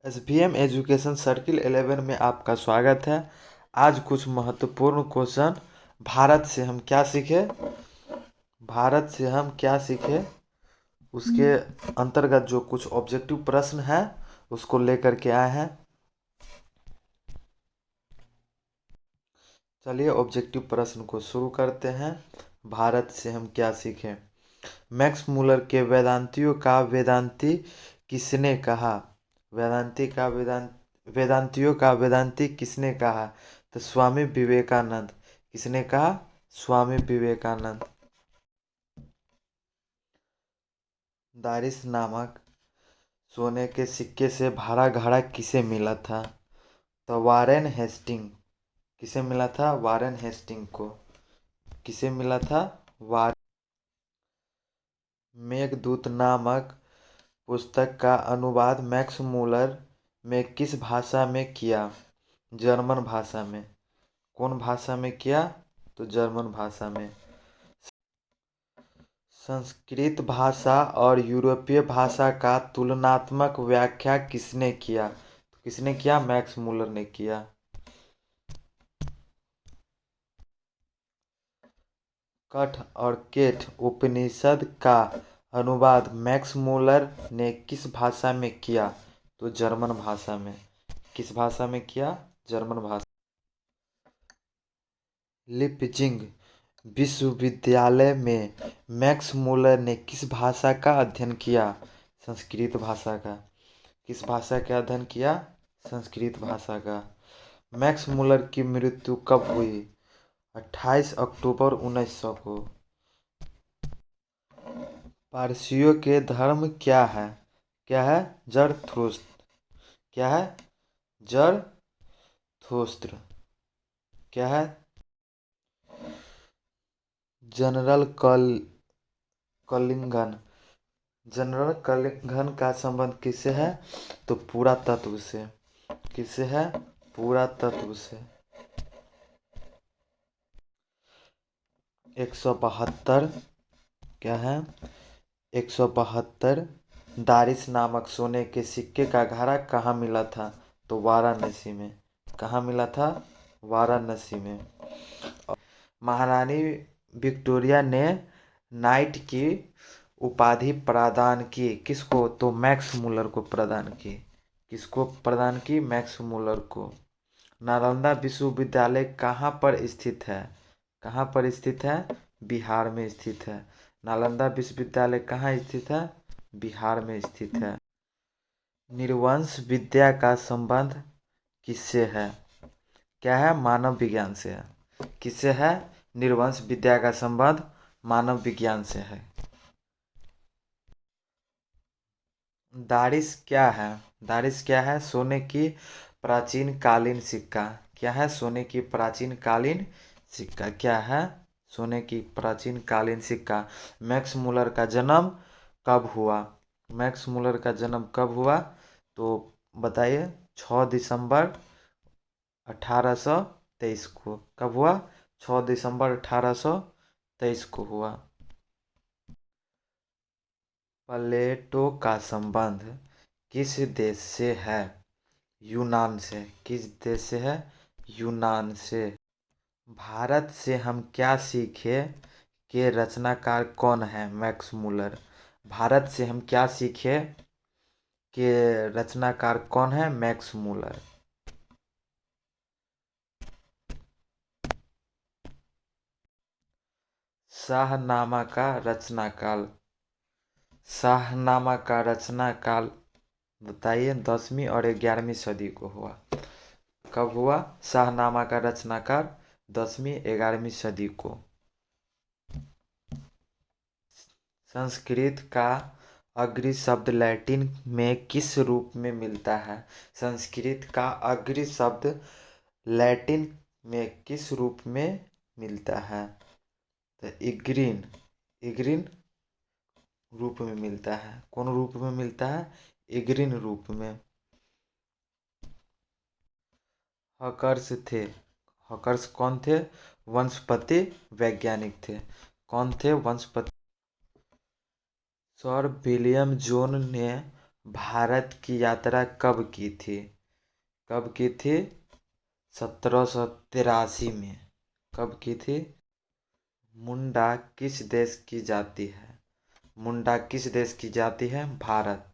SBM education circle 11 में आपका स्वागत है। आज कुछ महत्वपूर्ण क्वेश्चन भारत से हम क्या सीखे उसके अंतर्गत जो कुछ ऑब्जेक्टिव प्रश्न है उसको लेकर के आए हैं। चलिए ऑब्जेक्टिव प्रश्न को शुरू करते हैं। भारत से हम क्या सीखे। मैक्स मूलर के वेदांतियों का वेदांती किसने कहा। वेदांतियों का वेदांती किसने कहा। तो स्वामी विवेकानंद। किसने कहा। स्वामी विवेकानंद। दारिस नामक सोने के सिक्के से भरा घड़ा किसे मिला था। तो वारेन हेस्टिंग। किसे मिला था। वारेन हेस्टिंग को। किसे मिला था। वार मेघदूत नामक पुस्तक का अनुवाद मैक्स मूलर में किस भाषा में किया। जर्मन भाषा में। कौन भाषा में किया। तो जर्मन भाषा में। संस्कृत भाषा और यूरोपीय भाषा का तुलनात्मक व्याख्या किसने किया। तो किसने किया। मैक्स मूलर ने किया। कठ और केठ उपनिषद का अनुवाद मैक्स मूलर ने किस भाषा में किया। तो जर्मन भाषा में। किस भाषा में किया। जर्मन भाषा। लिपजिंग विश्वविद्यालय में मैक्स मूलर ने किस भाषा का अध्ययन किया। संस्कृत भाषा का। किस भाषा का अध्ययन किया। संस्कृत भाषा का। मैक्स मूलर की मृत्यु कब हुई। 28 अक्टूबर 1900 को। पारसियों के धर्म क्या है। क्या है। जरथुस्त्र। क्या है। जरथुस्त्र। क्या है। जनरल कलिंगन। जनरल कलिंगन का संबंध किससे है। तो पुरातत्व से। किससे है। पुरातत्व से। 172। क्या है। 172 दारिस नामक सोने के सिक्के का घड़ा कहाँ मिला था। तो वाराणसी में। कहाँ मिला था। वाराणसी में। महारानी विक्टोरिया ने नाइट की उपाधि प्रदान की किसको। तो मैक्स मूलर को प्रदान की। किसको प्रदान की। मैक्स मूलर को। नालंदा विश्वविद्यालय कहाँ पर स्थित है। कहाँ पर स्थित है। बिहार में स्थित है। नालंदा विश्वविद्यालय कहाँ स्थित है। बिहार में स्थित है। निर्वंश विद्या का संबंध किससे है। क्या है। मानव विज्ञान से है। किससे है। निर्वंश विद्या का संबंध मानव विज्ञान से है। दारिस क्या है। दारिस क्या है। सोने की प्राचीन कालीन सिक्का। क्या है। सोने की प्राचीन कालीन सिक्का। क्या है। सोने की प्राचीन कालीन सिक्का। मैक्स मूलर का जन्म कब हुआ। मैक्स मूलर का जन्म कब हुआ। तो बताइए। 6 दिसंबर 1823 को। कब हुआ। 6 दिसंबर 1823 को हुआ। प्लेटो का संबंध किस देश से है। यूनान से। किस देश से है। यूनान से। भारत से हम क्या सीखे के रचनाकार कौन है। Max Muller. भारत से हम क्या सीखे के रचनाकार कौन है। Max Muller. शाहनामा का रचनाकाल। शाहनामा का रचनाकाल बताइए। 10वीं और 11वीं सदी को हुआ। कब हुआ। शाहनामा का रचनाकार 10वीं 11वीं सदी को। संस्कृत का अग्री शब्द लैटिन में किस रूप में मिलता है। संस्कृत का अग्री शब्द लैटिन में किस रूप में मिलता है। तो इग्रीन। इग्रीन रूप में मिलता है। कौन रूप में मिलता है। इग्रीन रूप में। हकर्स थे। हकर्स कौन थे। वनस्पति वैज्ञानिक थे। कौन थे। वनस्पति। सर विलियम जोन ने भारत की यात्रा कब की थी? कब की थी? 1783 में। कब की थी? मुंडा किस देश की जाति है? मुंडा किस देश की जाति है? भारत।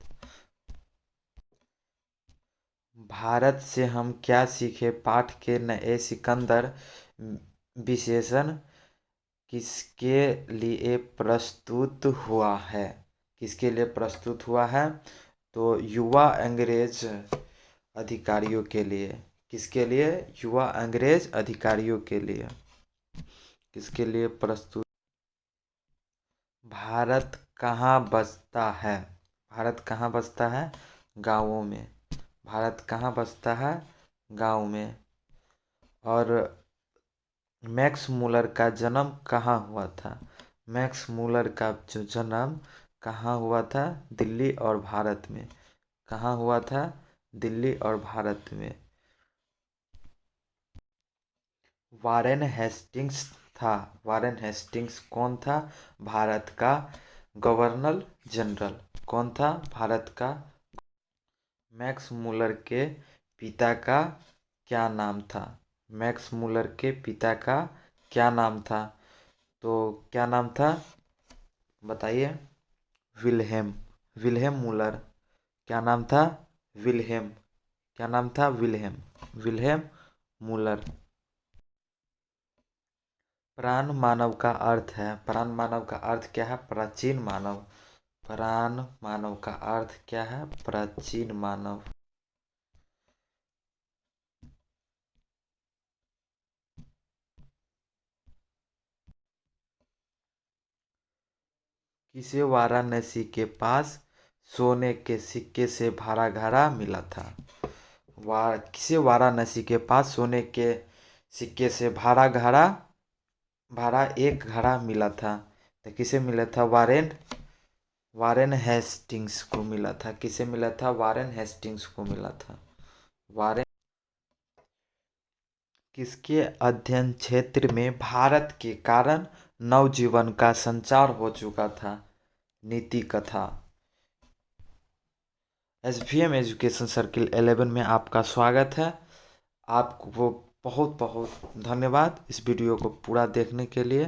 भारत से हम क्या सीखे पाठ के नए सिकंदर विशेषण किसके लिए प्रस्तुत हुआ है? किसके लिए प्रस्तुत हुआ है? तो युवा अंग्रेज अधिकारियों के लिए। किसके लिए? युवा अंग्रेज अधिकारियों के लिए। किसके लिए प्रस्तुत? भारत कहाँ बसता है? भारत कहाँ बसता है? गाँवों में। भारत कहाँ बसता है? गाँव में। और मैक्स मूलर का जन्म कहाँ हुआ था? मैक्स मूलर का जो जन्म कहाँ हुआ था? दिल्ली और भारत में। कहाँ हुआ था? दिल्ली और भारत में। वारेन हेस्टिंग्स था। वारेन हेस्टिंग्स कौन था? भारत का गवर्नर जनरल। कौन था? भारत का। मैक्स मूलर के पिता का क्या नाम था? मैक्स मूलर के पिता का क्या नाम था? तो क्या नाम था? बताइए। विल्हेम। Wilhelm Müller. क्या नाम था? विल्हेम। क्या नाम था? विल्हेम। Wilhelm Müller. प्राण मानव का अर्थ है। प्राण मानव का अर्थ क्या है? प्राचीन मानव। प्राण मानव का अर्थ क्या है? प्राचीन मानव। किसे वाराणसी के पास सोने के सिक्के से भरा घड़ा मिला था? किसे वाराणसी के पास सोने के सिक्के से भरा एक घड़ा मिला था? तो किसे मिला था? वारेन हेस्टिंग्स को मिला था। किसे मिला था? वारेन हेस्टिंग्स को मिला था। वारेन किसके अध्ययन क्षेत्र में भारत के कारण नवजीवन का संचार हो चुका था? नीति कथा। SVM एजुकेशन सर्किल 11 में आपका स्वागत है। आपको बहुत बहुत धन्यवाद इस वीडियो को पूरा देखने के लिए।